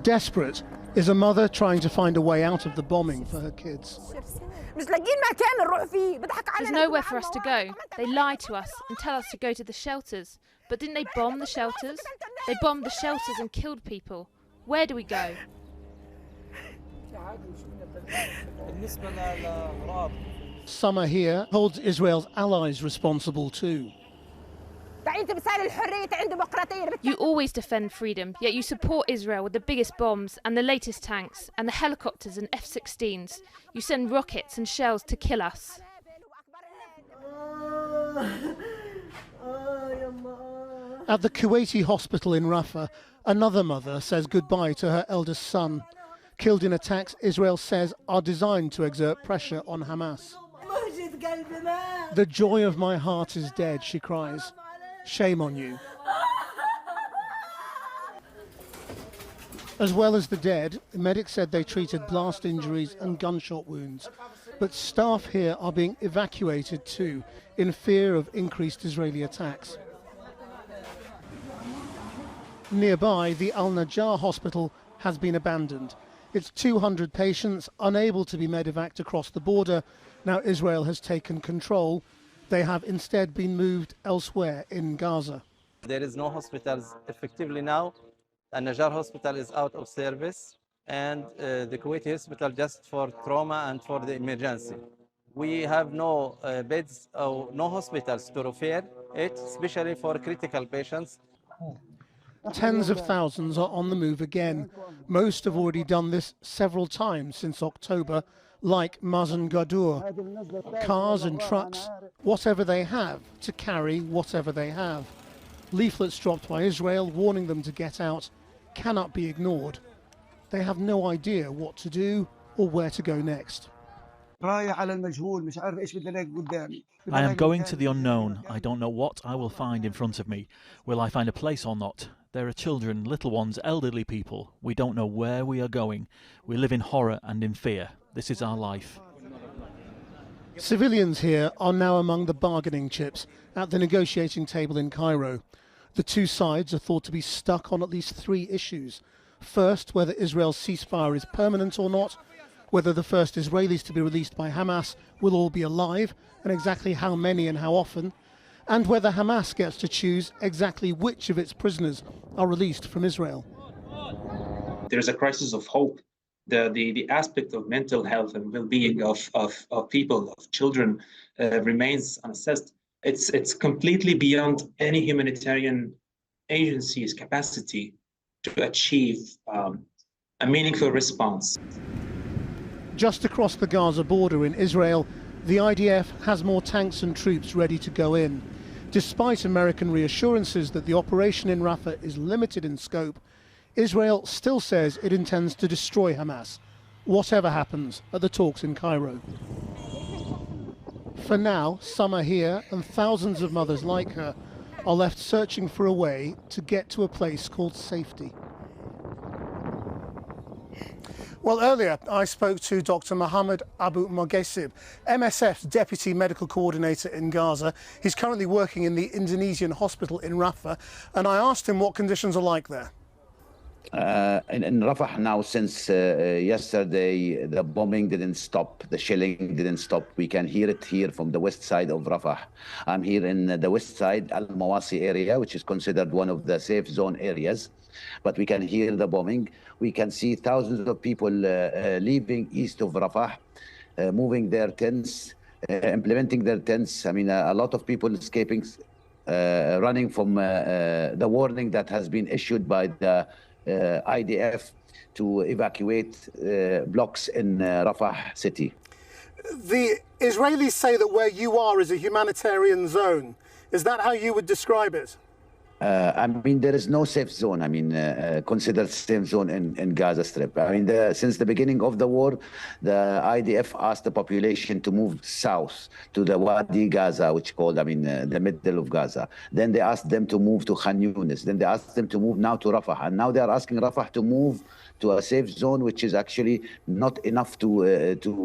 Desperate is a mother trying to find a way out of the bombing for her kids. There's nowhere for us to go. They lie to us and tell us to go to the shelters. But didn't they bomb the shelters? They bombed the shelters and killed people. Where do we go? Summer here holds Israel's allies responsible too. You always defend freedom, yet you support Israel with the biggest bombs and the latest tanks and the helicopters and F-16s. You send rockets and shells to kill us. At the Kuwaiti hospital in Rafah, another mother says goodbye to her eldest son, killed in attacks Israel says are designed to exert pressure on Hamas. The joy of my heart is dead, she cries. Shame on you. As well as the dead, medics said they treated blast injuries and gunshot wounds. But staff here are being evacuated too, in fear of increased Israeli attacks. Nearby, the Al-Najjar hospital has been abandoned. Its 200 patients unable to be medevaced across the border. Now Israel has taken control. They have instead been moved elsewhere in Gaza. There is no hospitals effectively now. Al-Najjar hospital is out of service, and the Kuwaiti hospital just for trauma and for the emergency. We have no beds or no hospitals to refer it, especially for critical patients. Tens of thousands are on the move again. Most have already done this several times since October, like Mazen Gadur. Cars and trucks, whatever they have, to carry whatever they have. Leaflets dropped by Israel warning them to get out cannot be ignored. They have no idea what to do or where to go next. I am going to the unknown. I don't know what I will find in front of me. Will I find a place or not? There are children, little ones, elderly people. We don't know where we are going. We live in horror and in fear. This is our life. Civilians here are now among the bargaining chips at the negotiating table in Cairo. The two sides are thought to be stuck on at least three issues. First, whether Israel's ceasefire is permanent or not, whether the first Israelis to be released by Hamas will all be alive, and exactly how many and how often, and whether Hamas gets to choose exactly which of its prisoners are released from Israel. There's a crisis of hope. The aspect of mental health and well-being of people, of children, remains unassessed. It's completely beyond any humanitarian agency's capacity to achieve a meaningful response. Just across the Gaza border in Israel, the IDF has more tanks and troops ready to go in. Despite American reassurances that the operation in Rafah is limited in scope, Israel still says it intends to destroy Hamas, whatever happens at the talks in Cairo. For now, some are here, and thousands of mothers like her are left searching for a way to get to a place called safety. Well, earlier I spoke to Dr. Mohammed Abu Moghesib, MSF's Deputy Medical Coordinator in Gaza. He's currently working in the Indonesian hospital in Rafah, and I asked him what conditions are like there. In Rafah now, since yesterday, the bombing didn't stop, the shelling didn't stop. We can hear it here from the west side of Rafah. I'm here in the west side, Al-Mawasi area, which is considered one of the safe zone areas. But we can hear the bombing. We can see thousands of people leaving east of Rafah, moving their tents, implementing their tents. I mean, a lot of people escaping, running from the warning that has been issued by the IDF to evacuate blocks in Rafah city. The Israelis say that where you are is a humanitarian zone. Is that how you would describe it? I mean, there is no safe zone. I mean, considered safe zone in Gaza Strip. I mean, since the beginning of the war, the IDF asked the population to move south to the Wadi Gaza, which is called, I mean, the middle of Gaza. Then they asked them to move to Khan Yunis. Then they asked them to move now to Rafah. And now they are asking Rafah to move to a safe zone, which is actually not enough to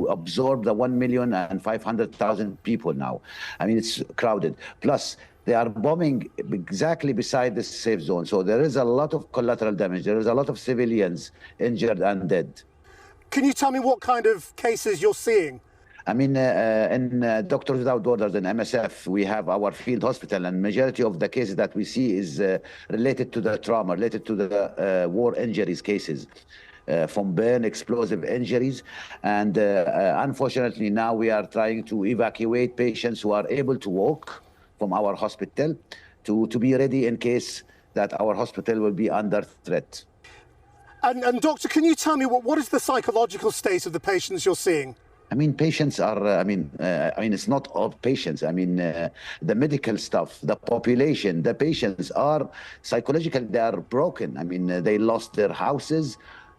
absorb the 1,500,000 people now. I mean, it's crowded. Plus, They are bombing exactly beside the safe zone. So there is a lot of collateral damage. There is a lot of civilians injured and dead. Can you tell me what kind of cases you're seeing? I mean, in Doctors Without Borders and MSF, we have our field hospital, and majority of the cases that we see is related to the trauma, related to the war injuries cases. From burn, explosive injuries. And unfortunately, now we are trying to evacuate patients who are able to walk from our hospital to be ready in case that our hospital will be under threat. And doctor, can you tell me what is the psychological state of the patients you're seeing? I mean, patients are, I mean, it's not all patients. I mean, the medical staff, the population, the patients are psychologically, they are broken. I mean, they lost their houses,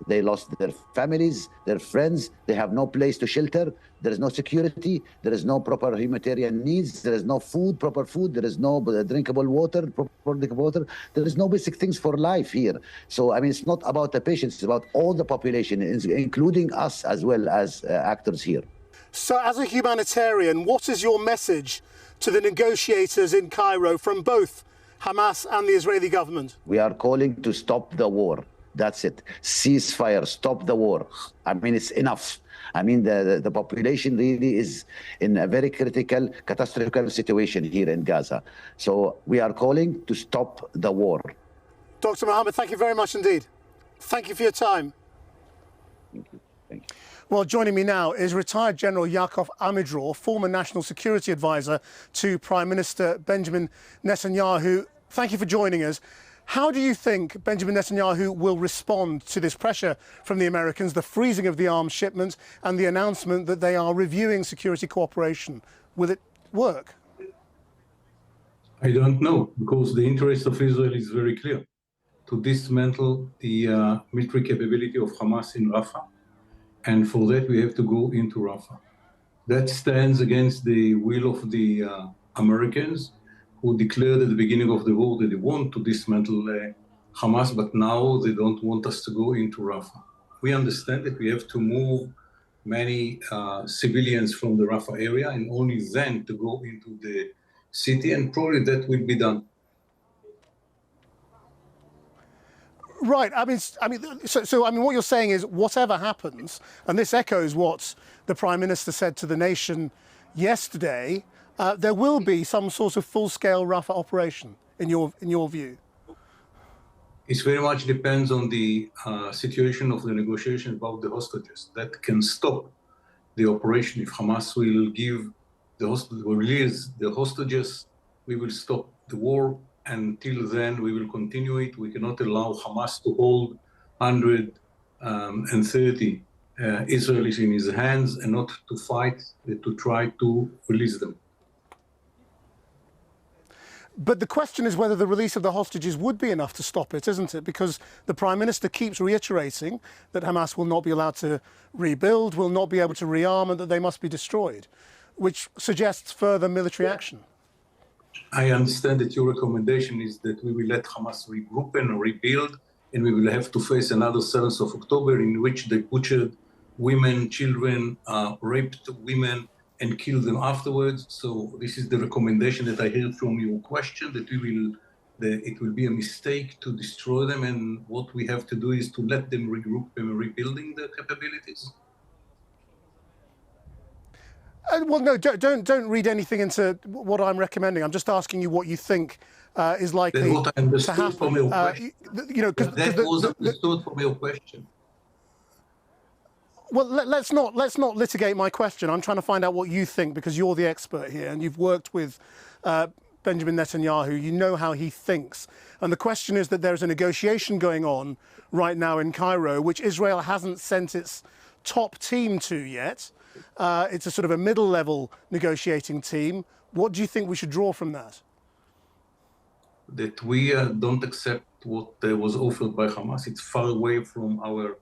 they lost their families, their friends. They have no place to shelter. There is no security. There is no proper humanitarian needs. There is no food, proper food. There is no drinkable water, proper drinkable water. There is no basic things for life here. So, I mean, it's not about the patients. It's about all the population, including us as well as actors here. So, as a humanitarian, what is your message to the negotiators in Cairo from both Hamas and the Israeli government? We are calling to stop the war. That's it. Ceasefire, stop the war. I mean, it's enough. I mean, the population really is in a very critical, catastrophic situation here in Gaza. So we are calling to stop the war. Dr. Mohammed, thank you very much indeed. Thank you for your time. Thank you. Thank you. Well, joining me now is retired General Yaakov Amidror, former National Security Advisor to Prime Minister Benjamin Netanyahu. Thank you for joining us. How do you think Benjamin Netanyahu will respond to this pressure from the Americans, the freezing of the arms shipment and the announcement that they are reviewing security cooperation? Will it work? I don't know, because the interest of Israel is very clear, to dismantle the military capability of Hamas in Rafah. And for that, we have to go into Rafah. That stands against the will of the Americans, who declared at the beginning of the war that they want to dismantle Hamas, but now they don't want us to go into Rafah. We understand that we have to move many civilians from the Rafah area and only then to go into the city, and probably that will be done. Right. I mean, what you're saying is whatever happens, and this echoes what the Prime Minister said to the nation yesterday, there will be some sort of full-scale Rafah operation, in your view. It very much depends on the situation of the negotiation about the hostages. That can stop the operation. If Hamas will give will release the hostages, we will stop the war. Until then, we will continue it. We cannot allow Hamas to hold 130 Israelis in his hands and not to fight, to try to release them. But the question is whether the release of the hostages would be enough to stop it, isn't it? Because the Prime Minister keeps reiterating that Hamas will not be allowed to rebuild, will not be able to rearm, and that they must be destroyed, which suggests further military action. I understand that your recommendation is that we will let Hamas regroup and rebuild, and we will have to face another 7th of October in which they butchered women, children, raped women, and kill them afterwards. So this is the recommendation that I heard from your question, that it will be a mistake to destroy them, and what we have to do is to let them regroup and rebuilding their capabilities. Well, no, don't read anything into what I'm recommending. I'm just asking you what you think is likely what I understood to happen. From your question. That was understood from your question. Well, let's not litigate my question. I'm trying to find out what you think, because you're the expert here and you've worked with Benjamin Netanyahu. You know how he thinks. And the question is that there is a negotiation going on right now in Cairo, which Israel hasn't sent its top team to yet. It's a sort of a middle-level negotiating team. What do you think we should draw from that? That we don't accept what was offered by Hamas. It's far away from our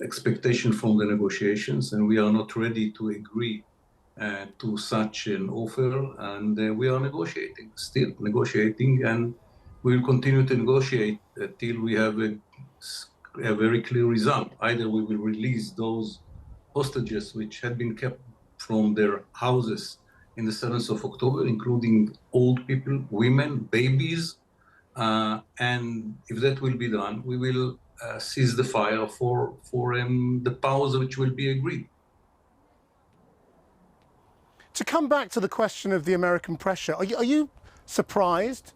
expectation from the negotiations, and we are not ready to agree to such an offer. And we are still negotiating, and we will continue to negotiate till we have a very clear result. Either we will release those hostages which had been kept from their houses in the 7th of October, including old people, women, babies. And if that will be done, we will cease the fire for the powers which will be agreed. To come back to the question of the American pressure, are you surprised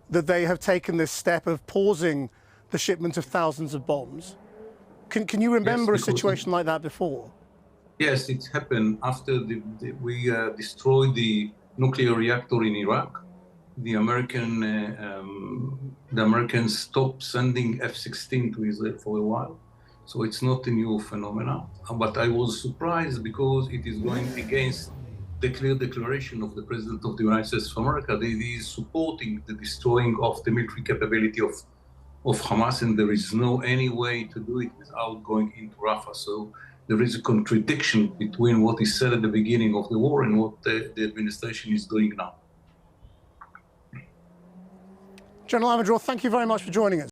that they have taken this step of pausing the shipment of thousands of bombs? Can you remember a situation like that before? Yes, it happened after we destroyed the nuclear reactor in Iraq. The Americans stopped sending F-16 to Israel for a while. So it's not a new phenomenon. But I was surprised because it is going against the clear declaration of the President of the United States of America that he is supporting the destroying of the military capability of Hamas, and there is no any way to do it without going into Rafah. So there is a contradiction between what is said at the beginning of the war and what the administration is doing now. General Amador, thank you very much for joining us.